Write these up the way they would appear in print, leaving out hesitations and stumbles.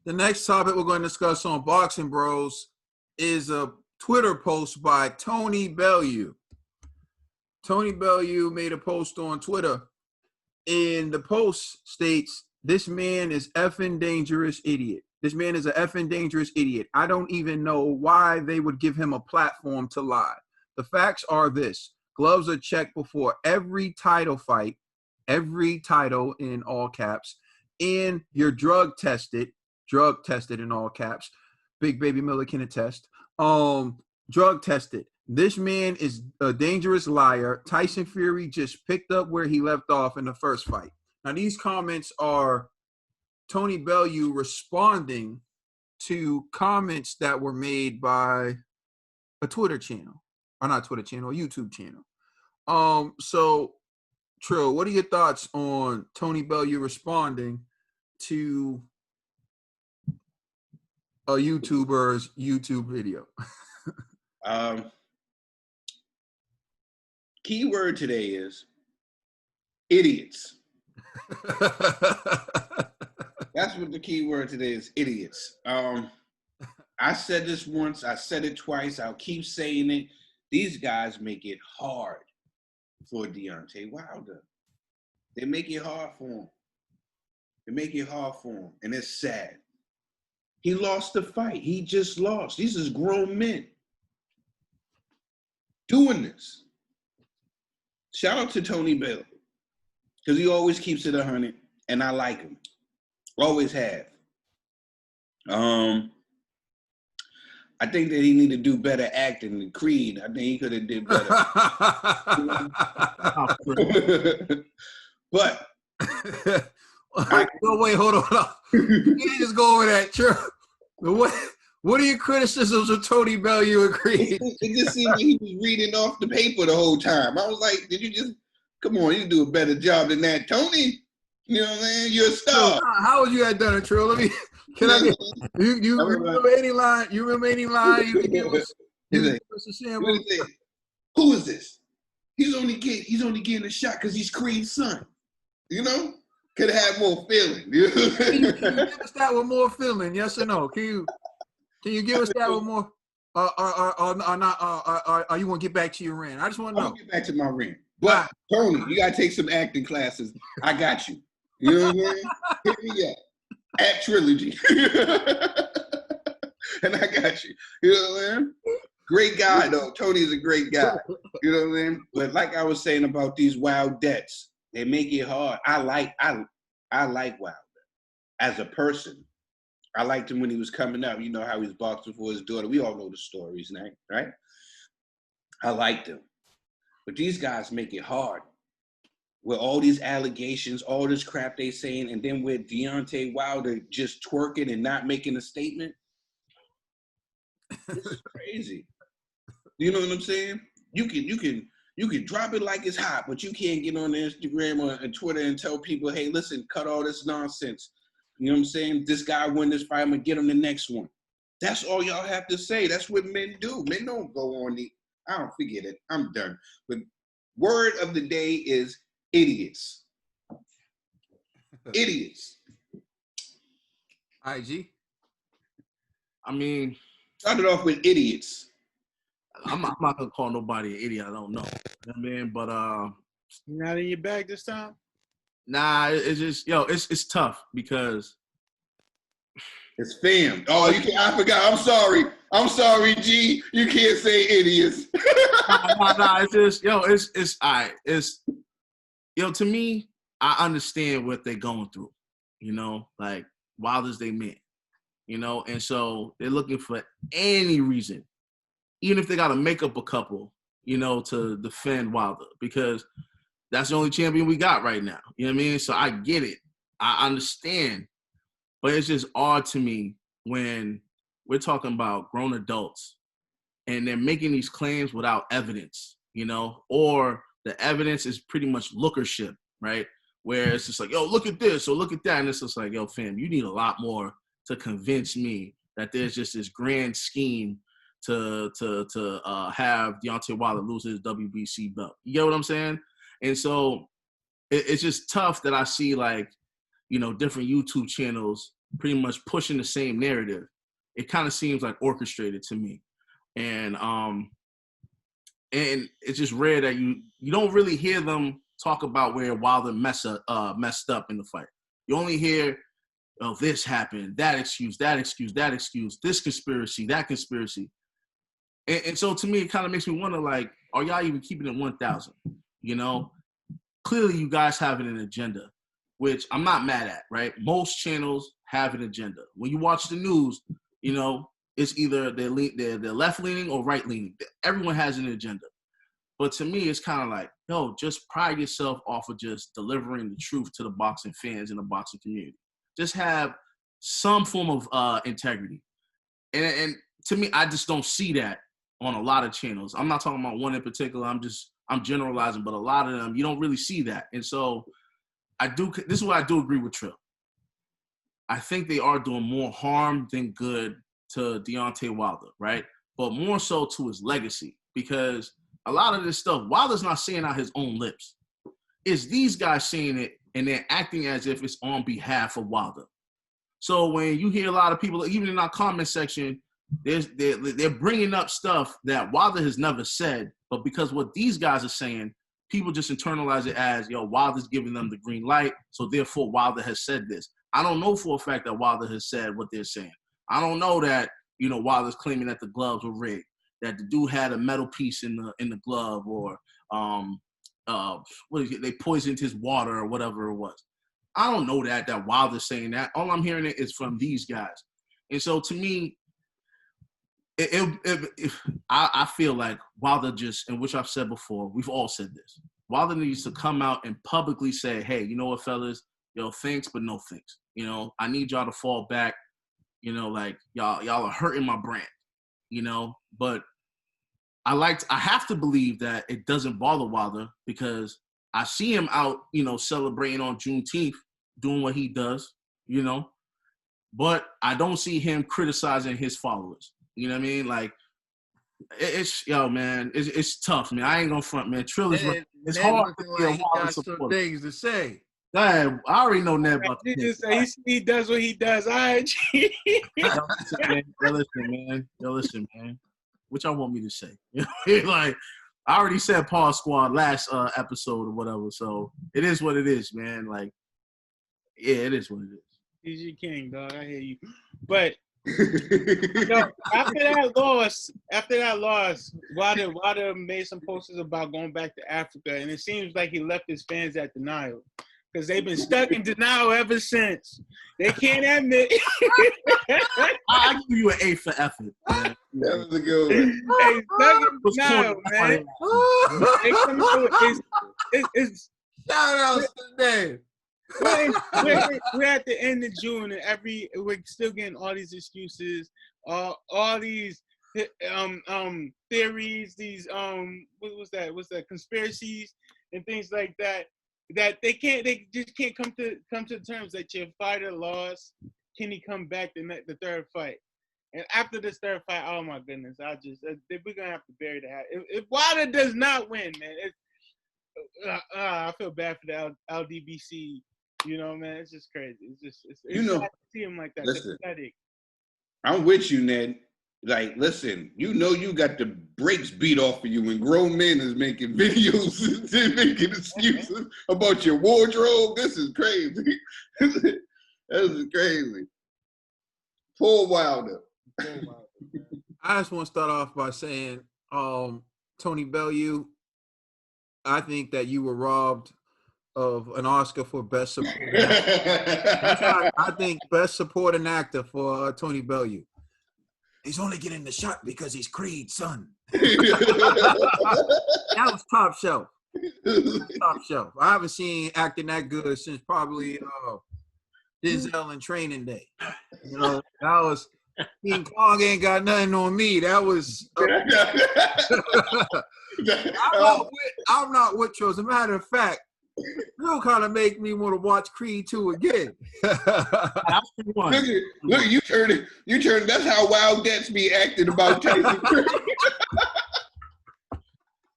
The next topic we're going to discuss on Boxing Bros is a Twitter post by Tony Bellew. Tony Bellew made a post on Twitter, and the post states, "This man is effing dangerous idiot. This man is an effing dangerous idiot. I don't even know why they would give him a platform to lie. The facts are this. Gloves are checked before every title fight, every title in all caps, and you're drug tested in all caps. Big Baby Miller can attest. Drug tested. This man is a dangerous liar. Tyson Fury just picked up where he left off in the first fight." Now, these comments are Tony Bellew responding to comments that were made by a Twitter channel, or not Twitter channel, a YouTube channel. So, Trill, what are your thoughts on Tony Bellew responding to a YouTuber's YouTube video? Key word today is idiots. That's what the key word today is, idiots. I said this once, I said it twice, I'll keep saying it. These guys make it hard for Deontay Wilder. They make it hard for him. And it's sad. He lost the fight. He just lost. These is grown men doing this. Shout out to Tony Bellew, because he always keeps it 100, and I like him. Always have. I think that he need to do better acting than Creed. I think he could have did better. But wait, hold on. You can't just go over that. Sure. What are your criticisms of Tony Bellew and Creed? It just seemed like he was reading off the paper the whole time. I was like, did you just come on? You do a better job than that, Tony. You know what I'm saying? You're a star. How would you have done it, Trill? You remember any line? You remember any line you can give us? Who is this? He's only getting a shot because he's Creed's son. You know? Could have had more feeling. Can you give us that with more feeling? Yes or no? Can you give us that with more? Or you want to get back to your rant? I just want to know. I'll get back to my rant. But Tony, you gotta take some acting classes. I got you. You know what I mean? Hit me up. Act Trilogy. And I got you. You know what I mean? Great guy though. Tony's a great guy. You know what I mean? But like I was saying about these wild debts, they make it hard. I like Wilder as a person. I liked him when he was coming up. You know how he was boxing for his daughter. We all know the stories, right? I liked him. But these guys make it hard. With all these allegations, all this crap they saying, and then with Deontay Wilder just twerking and not making a statement. This is crazy. You know what I'm saying? You can drop it like it's hot, but you can't get on Instagram or Twitter and tell people, hey, listen, cut all this nonsense. You know what I'm saying? This guy won this fight, I'm gonna get him the next one. That's all y'all have to say. That's what men do. Men don't go on I don't forget it. I'm done. But word of the day is idiots. Idiots. IG? I mean, started off with idiots. I'm not gonna call nobody an idiot. I don't know. You know what I mean? But you're not in your bag this time? Nah, it's just it's tough because it's fam. Oh, I forgot. I'm sorry, G. You can't say idiots. nah. It's just it's all right. It's to me, I understand what they're going through. You know, like Wilder's they men. You know, and so they're looking for any reason, even if they got to make up a couple, you know, to defend Wilder, because that's the only champion we got right now. You know what I mean? So I get it. I understand. But it's just odd to me when we're talking about grown adults and they're making these claims without evidence, you know, or the evidence is pretty much lookership, right? Where it's just like, yo, look at this or look at that. And it's just like, yo, fam, you need a lot more to convince me that there's just this grand scheme to have Deontay Wilder lose his WBC belt. You get what I'm saying? And so it's just tough that I see, like, you know, different YouTube channels pretty much pushing the same narrative. It kind of seems like orchestrated to me. And it's just rare that you don't really hear them talk about where Wilder messed up in the fight. You only hear, oh, this happened, that excuse, this conspiracy, that conspiracy. And so to me, it kind of makes me wonder, like, are y'all even keeping it 1,000? You know, clearly you guys have an agenda, which I'm not mad at, right? Most channels have an agenda. When you watch the news, you know, it's either they're left-leaning or right-leaning. Everyone has an agenda. But to me, it's kind of like, yo, just pride yourself off of just delivering the truth to the boxing fans and the boxing community. Just have some form of integrity. And to me, I just don't see that on a lot of channels. I'm not talking about one in particular. I'm generalizing, but a lot of them, you don't really see that. And so this is what I do agree with Trill. I think they are doing more harm than good to Deontay Wilder, right? But more so to his legacy, because a lot of this stuff, Wilder's not saying out his own lips. It's these guys saying it, and they're acting as if it's on behalf of Wilder. So when you hear a lot of people, even in our comment section, they're bringing up stuff that Wilder has never said, but because what these guys are saying, people just internalize it as, yo, Wilder's giving them the green light, so therefore Wilder has said this. I don't know for a fact that Wilder has said what they're saying. I don't know that, you know, Wilder's claiming that the gloves were rigged, that the dude had a metal piece in the glove, or they poisoned his water or whatever it was. I don't know that Wilder's saying that. All I'm hearing is from these guys. And so to me, I feel like Wilder just, and which I've said before, we've all said this, Wilder needs to come out and publicly say, hey, you know what, fellas, yo, thanks, but no thanks. You know, I need y'all to fall back. You know, like, y'all are hurting my brand, you know, but I have to believe that it doesn't bother Wilder, because I see him out, you know, celebrating on Juneteenth, doing what he does, you know, but I don't see him criticizing his followers. You know what I mean? Like, it's tough, man. I ain't gonna front, man. Trill is right. It's hard to be a Wilder supporter. Things to say. I already know that about the just say he does what he does. All right. Yo, listen, man. What y'all want me to say? Like, I already said Paul Squad last episode or whatever, so it is what it is, man. Like, yeah, it is what it is. He's your king, dog. I hear you. But after that loss, Wilder made some posters about going back to Africa, and it seems like he left his fans at denial, because they've been stuck in denial ever since. They can't admit. I'll give you an A for effort, man. That was a good one. They stuck in denial, man. It's shout out to the name. We're at the end of June, and we're still getting all these excuses, all these theories, these what's that conspiracies and things like that. That they just can't come to terms that your fighter lost. Can he come back the third fight? And after this third fight, oh my goodness, we're gonna have to bury the hat. If Wilder does not win, man, I feel bad for the LDBC. You know, man, it's just crazy. It's sad to see him like that. Listen, pathetic. I'm with you, Ned. Like, listen, you know you got the brakes beat off of you when grown men is making videos and making excuses about your wardrobe. This is crazy. This is crazy. Poor Wilder. I just want to start off by saying, Tony Bellew, I think that you were robbed of an Oscar for Best Supporting Actor. I think Best Supporting Actor for Tony Bellew. He's only getting the shot because he's Creed's son. That was top shelf. Top shelf. I haven't seen acting that good since probably Denzel in Training Day. You know, that was King Kong ain't got nothing on me. That was. I'm not with you. As a matter of fact, it'll kind of make me want to watch Creed 2 again. Look, you turned it. That's how Wild Dets be acting about Tyson Fury.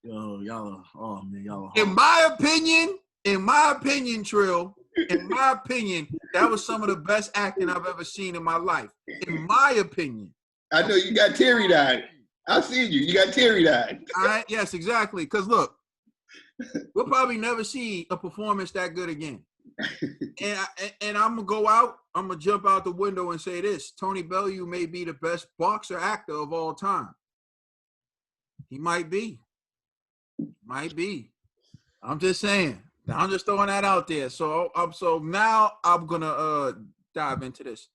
Yo, y'all are. In my opinion, Trill, In my opinion, that was some of the best acting I've ever seen in my life. In my opinion. I know you got teary-eyed. I see you. You got teary-eyed. All right. Yes, exactly. Because look, we'll probably never see a performance that good again. And I'm gonna go out. I'm gonna jump out the window and say this: Tony Bellew may be the best boxer actor of all time. He might be. Might be. I'm just saying. I'm just throwing that out there. So now I'm gonna dive into this.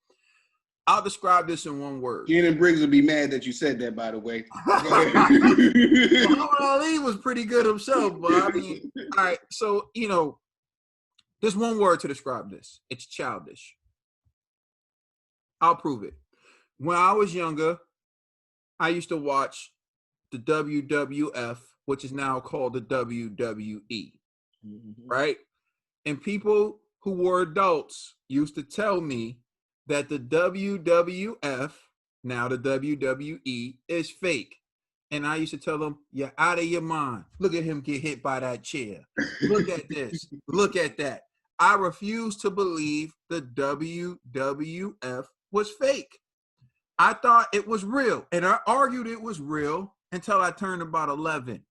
I'll describe this in one word. Shannon Briggs will be mad that you said that, by the way. Muhammad Ali was pretty good himself, but I mean, all right. So there's one word to describe this. It's childish. I'll prove it. When I was younger, I used to watch the WWF, which is now called the WWE, right? And people who were adults used to tell me that the WWF, now the WWE, is fake. And I used to tell them, you're out of your mind. Look at him get hit by that chair. Look at this. Look at that. I refuse to believe the WWF was fake. I thought it was real. And I argued it was real until I turned about 11.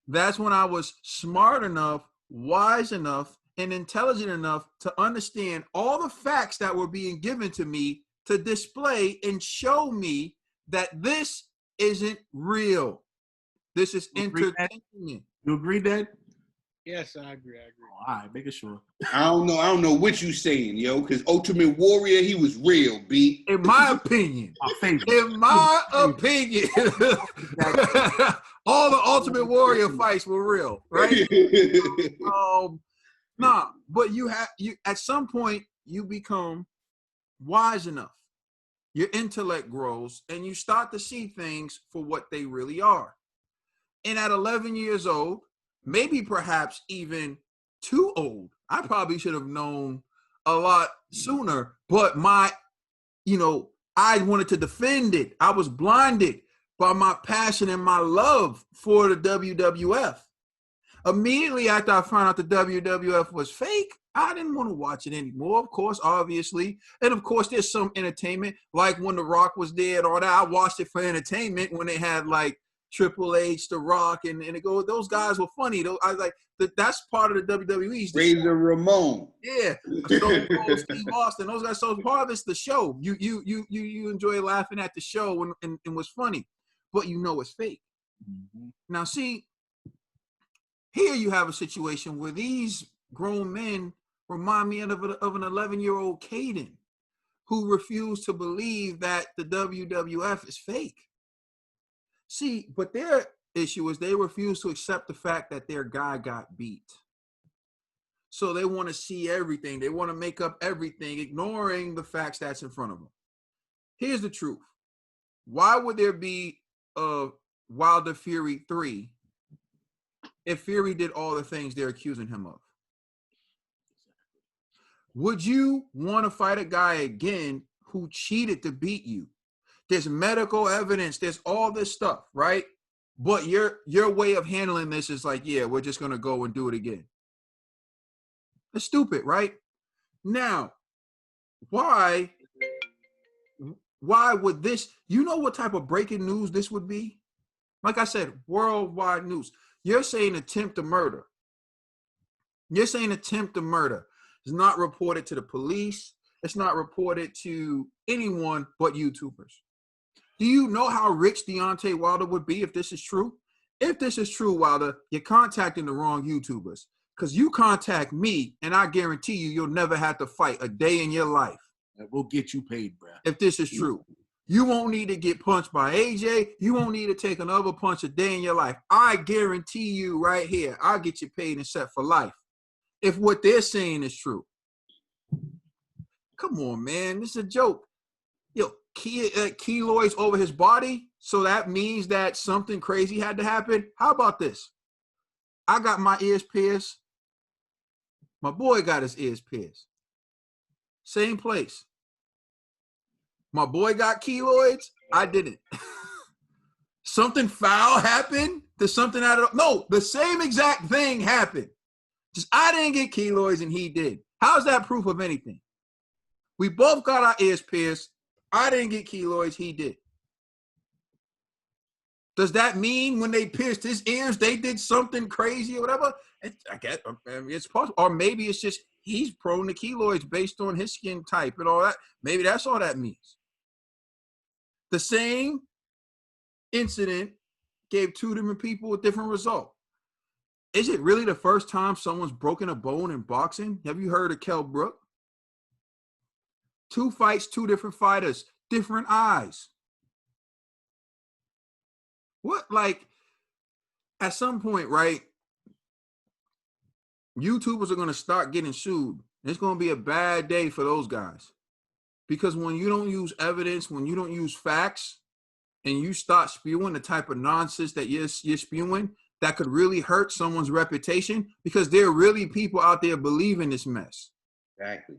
That's when I was smart enough, wise enough, and intelligent enough to understand all the facts that were being given to me to display and show me that this isn't real. This is entertainment. You agree, Dad? Yes, I agree. All right, making sure. I don't know what you saying, yo, because Ultimate Warrior, he was real, B. In my opinion. In my opinion. All the Ultimate Warrior fights were real, right? Nah, but you at some point you become wise enough. Your intellect grows and you start to see things for what they really are. And at 11 years old, maybe perhaps even too old, I probably should have known a lot sooner, but I wanted to defend it. I was blinded by my passion and my love for the WWF. Immediately after I found out the WWF was fake, I didn't want to watch it anymore, of course, obviously. And of course, there's some entertainment, like when The Rock was there and all that. I watched it for entertainment when they had like Triple H, The Rock, and those guys were funny. I was like, that's part of the WWE. Razor Ramon. Yeah. Stone Cold, Steve Austin, those guys. So part of it's the show. You enjoy laughing at the show and was funny, but it's fake. Mm-hmm. Now, see, here you have a situation where these grown men remind me of an 11-year-old Caden who refused to believe that the WWF is fake. See, but their issue is they refuse to accept the fact that their guy got beat. So they want to see everything. They want to make up everything, ignoring the facts that's in front of them. Here's the truth. Why would there be a Wilder Fury 3 if Fury did all the things they're accusing him of? Would you want to fight a guy again who cheated to beat you? There's medical evidence. There's all this stuff, right? But your way of handling this is like, yeah, we're just going to go and do it again. It's stupid, right? Now, why would this, what type of breaking news this would be? Like I said, worldwide news. You're saying attempt to murder. You're saying attempt to murder. It's not reported to the police. It's not reported to anyone but YouTubers. Do you know how rich Deontay Wilder would be if this is true? If this is true, Wilder, you're contacting the wrong YouTubers. Because you contact me, and I guarantee you'll never have to fight a day in your life. We'll get you paid, bro. If this is true. You won't need to get punched by AJ. You won't need to take another punch a day in your life. I guarantee you right here, I'll get you paid and set for life. If what they're saying is true. Come on, man. This is a joke. Keloids over his body, so that means that something crazy had to happen. How about this? I got my ears pierced. My boy got his ears pierced. Same place. My boy got keloids. I didn't. Something foul happened. There's something the same exact thing happened. Just I didn't get keloids and he did. How's that proof of anything? We both got our ears pierced. I didn't get keloids, he did. Does that mean when they pierced his ears, they did something crazy or whatever? I guess it's possible. Or maybe it's just he's prone to keloids based on his skin type and all that. Maybe that's all that means. The same incident gave two different people a different result. Is it really the first time someone's broken a bone in boxing? Have you heard of Kell Brook? 2 fights, 2 different fighters, different eyes. What, like, at some point, right, YouTubers are going to start getting sued. It's going to be a bad day for those guys. Because when you don't use evidence, when you don't use facts, and you start spewing the type of nonsense that you're spewing, that could really hurt someone's reputation, because there are really people out there believing this mess. Exactly.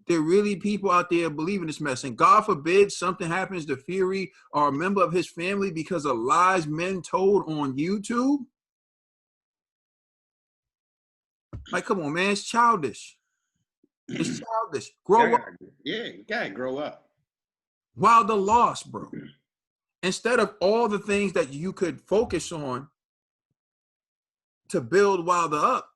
There are really people out there believing this mess. And God forbid something happens to Fury or a member of his family because of lies men told on YouTube. Like, come on, man, it's childish. It's childish. Grow up. Yeah, you gotta grow up. Wilder lost, bro. Instead of all the things that you could focus on to build Wilder up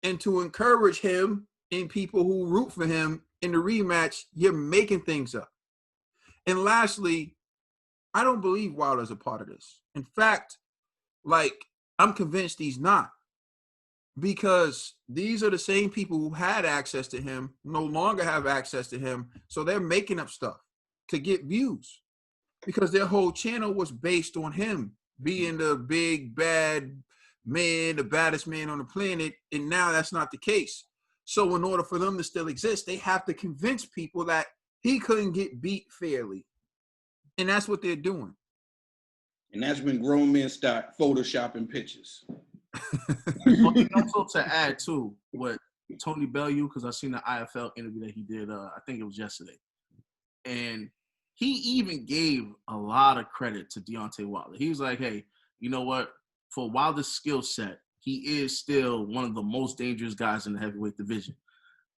and to encourage him and people who root for him in the rematch, you're making things up. And lastly, I don't believe Wilder's a part of this. In fact, like, I'm convinced he's not. Because these are the same people who had access to him, no longer have access to him. So they're making up stuff to get views. Because their whole channel was based on him being the big, bad man, the baddest man on the planet. And now that's not the case. So in order for them to still exist, they have to convince people that he couldn't get beat fairly. And that's what they're doing. And that's when grown men start photoshopping pictures. Also to add to what Tony Bellew, because I seen the IFL interview that he did, I think it was yesterday. And he even gave a lot of credit to Deontay Wilder. He was like, hey, you know what? For Wilder's skill set, he is still one of the most dangerous guys in the heavyweight division.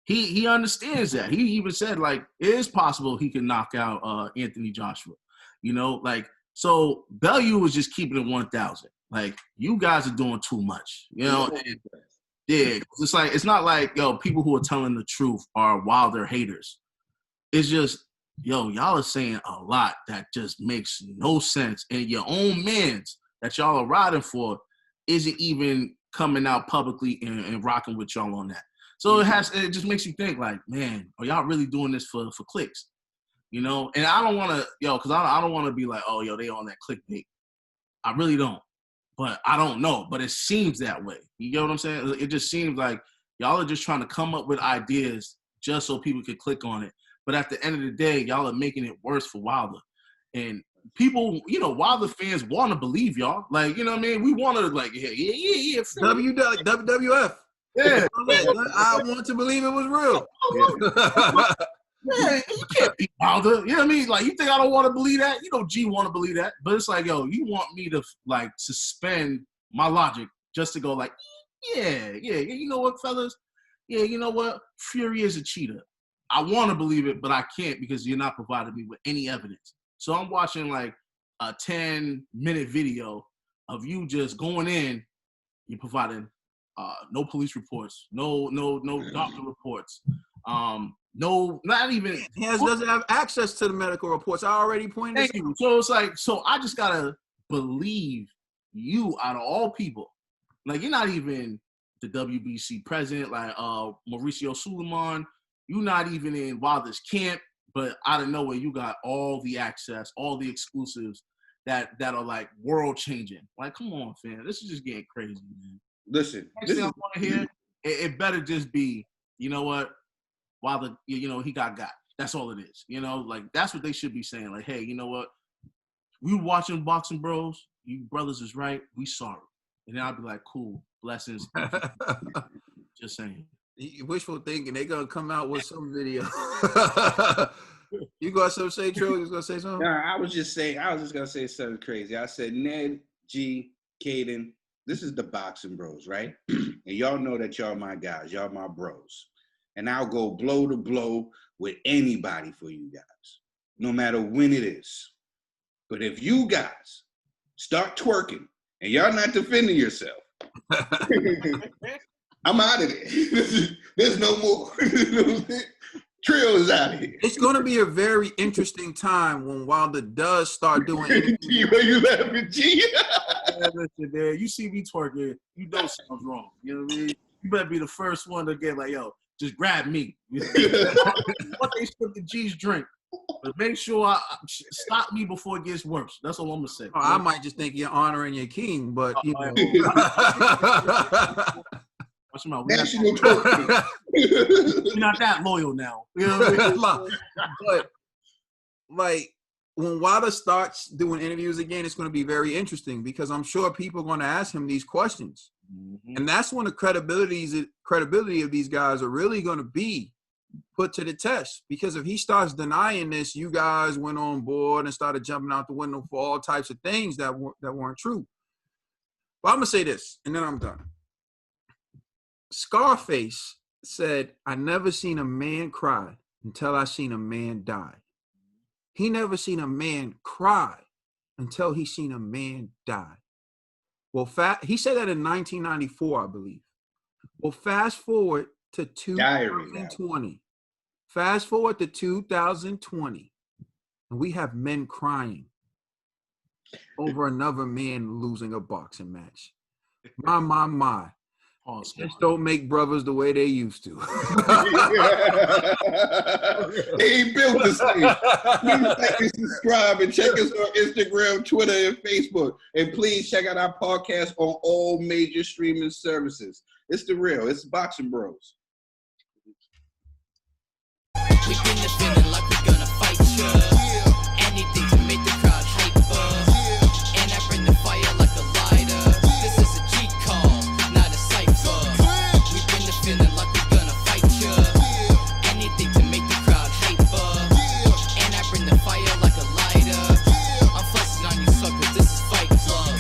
He understands that. He even said, like, it is possible he can knock out Anthony Joshua. You know, like, so Bellew was just keeping it 1,000. Like, you guys are doing too much. You know, and, yeah, it's like, it's not like, yo, people who are telling the truth are Wilder haters. It's just, yo, y'all are saying a lot that just makes no sense. And your own mans that y'all are riding for isn't even coming out publicly and rocking with y'all on that. So it just makes you think, like, man, are y'all really doing this for clicks? You know? And I don't want to, because I don't want to be like, oh, yo, they on that clickbait. I really don't. But I don't know. But it seems that way. You get what I'm saying? It just seems like y'all are just trying to come up with ideas just so people could click on it. But at the end of the day, y'all are making it worse for Wilder. And people, you know, Wilder fans want to believe y'all. Like, you know what I mean? We want to, like, yeah. WWF. Yeah. I want to believe it was real. Yeah, you can't beat Wilder. You know what I mean? Like, you think I don't want to believe that? You know, G want to believe that. But it's like, yo, you want me to, like, suspend my logic just to go, like, yeah, you know what, fellas? Yeah, you know what? Fury is a cheater. I want to believe it, but I can't because you're not providing me with any evidence. So I'm watching, like, a 10-minute video of you just going in. You're providing no police reports, no doctor reports. No, not even. He doesn't have access to the medical reports. I already pointed Thank you. So it's like, so I just gotta believe you out of all people. Like, you're not even the WBC president, like Mauricio Suleiman. You're not even in Wilder's camp, but out of nowhere, you got all the access, all the exclusives that are like world changing. Like, come on, fam. This is just getting crazy, man. Listen, Next thing I want to hear, it better just be, you know what? Wilder, you know, he got. That's all it is. You know, like, that's what they should be saying. Like, hey, you know what? We watching Boxing Bros. You brothers is right. We sorry. And then I'll be like, cool. Blessings. Just saying. Wishful thinking. They going to come out with some video. You got something to say, Trill? You was going to say something? No, I was just going to say something crazy. I said, Ned, G, Caden, this is the Boxing Bros, right? And y'all know that y'all my guys, y'all my bros. And I'll go blow to blow with anybody for you guys, no matter when it is. But if you guys start twerking and y'all not defending yourself, I'm out of there. There's no more. Trill is out of here. It's going to be a very interesting time when Wilder does start doing interviews. You laughing, G? Listen, man, you see me twerking, you know something's wrong. You know what I mean? You better be the first one to get like, yo, just grab me. What they split the G's drink. But make sure I stop me before it gets worse. That's all I'm gonna say. Oh, I might just think you're honoring your king, but you know. National twerking. We're not that loyal now. You know what I mean? But like when Wilder starts doing interviews again, it's going to be very interesting because I'm sure people are going to ask him these questions, and that's when the credibility of these guys are really going to be put to the test. Because if he starts denying this, you guys went on board and started jumping out the window for all types of things that weren't true. But I'm gonna say this, and then I'm done. Scarface said, "I never seen a man cry until I seen a man die." He never seen a man cry until he seen a man die. Well, he said that in 1994, I believe. Well, fast forward to 2020. Fast forward to 2020, and we have men crying over another man losing a boxing match. My. Just don't make brothers the way they used to. They ain't built the same. Please like and subscribe and check us on Instagram, Twitter, and Facebook. And please check out our podcast on all major streaming services. It's the real. It's Boxing Bros. We been defending like we're gonna fight ya.